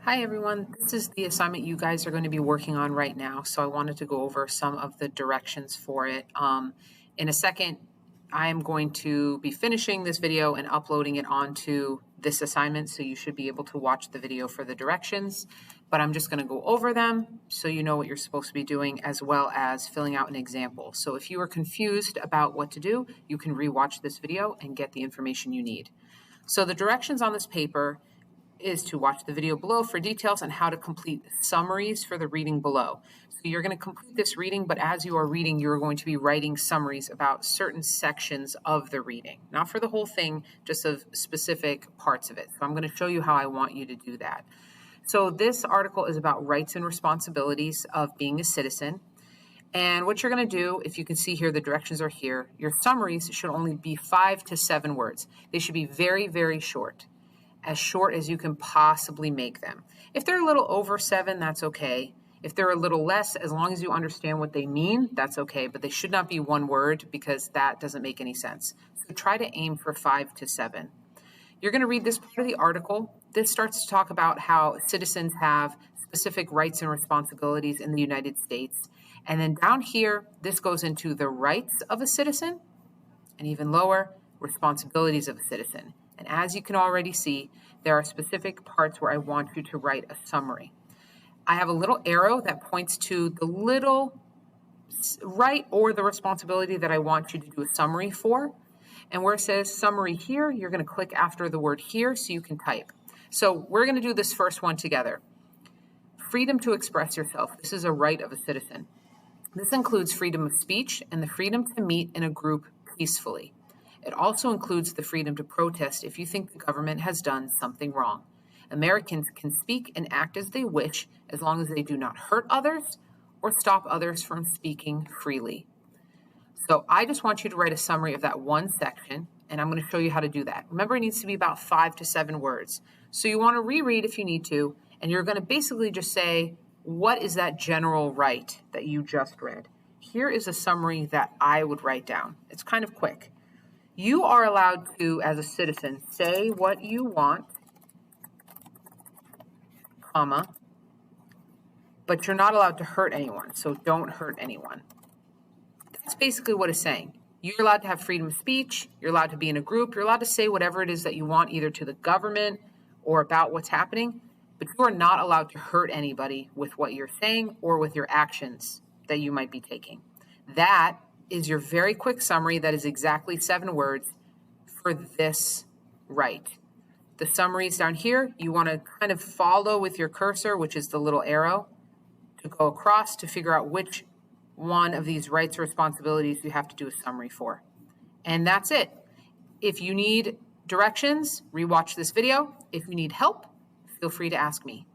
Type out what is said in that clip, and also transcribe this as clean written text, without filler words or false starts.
Hi everyone, this is the assignment you guys are going to be working on right now. So I wanted to go over some of the directions for it. In a second, I am going to be finishing this video and uploading it onto this assignment. So you should be able to watch the video for the directions, but I'm just going to go over them so you know what you're supposed to be doing, as well as filling out an example. So if you are confused about what to do, you can rewatch this video and get the information you need. So the directions on this paper is to watch the video below for details on how to complete summaries for the reading below. So you're going to complete this reading, but as you are reading, you're going to be writing summaries about certain sections of the reading, not for the whole thing, just of specific parts of it. So I'm going to show you how I want you to do that. So this article is about rights and responsibilities of being a citizen. And what you're going to do, if you can see here, the directions are here. Your summaries should only be 5 to 7 words. They should be very, very short as you can possibly make them. If they're a little over 7, that's okay. If they're a little less, as long as you understand what they mean, that's okay. But they should not be one word because that doesn't make any sense. So try to aim for 5 to 7. You're going to read this part of the article. This starts to talk about how citizens have specific rights and responsibilities in the United States. And then down here, this goes into the rights of a citizen, and even lower, responsibilities of a citizen. And as you can already see, there are specific parts where I want you to write a summary. I have a little arrow that points to the little right or the responsibility that I want you to do a summary for. And where it says summary here, you're going to click after the word here so you can type. So we're going to do this first one together. Freedom to express yourself. This is a right of a citizen. This includes freedom of speech and the freedom to meet in a group peacefully. It also includes the freedom to protest if you think the government has done something wrong. Americans can speak and act as they wish as long as they do not hurt others or stop others from speaking freely. So I just want you to write a summary of that one section, and I'm going to show you how to do that. Remember, it needs to be about 5 to 7 words. So you want to reread if you need to, and you're going to basically just say, what is that general right that you just read? Here is a summary that I would write down. It's kind of quick. You are allowed to, as a citizen, say what you want, comma, but you're not allowed to hurt anyone, so don't hurt anyone. That's basically what it's saying. You're allowed to have freedom of speech, you're allowed to be in a group, you're allowed to say whatever it is that you want, either to the government or about what's happening, but you are not allowed to hurt anybody with what you're saying or with your actions that you might be taking. That is your very quick summary that is exactly 7 words for this right. The summary is down here. You want to kind of follow with your cursor, which is the little arrow, to go across to figure out which one of these rights or responsibilities you have to do a summary for. And that's it. If you need directions, rewatch this video. If you need help, feel free to ask me.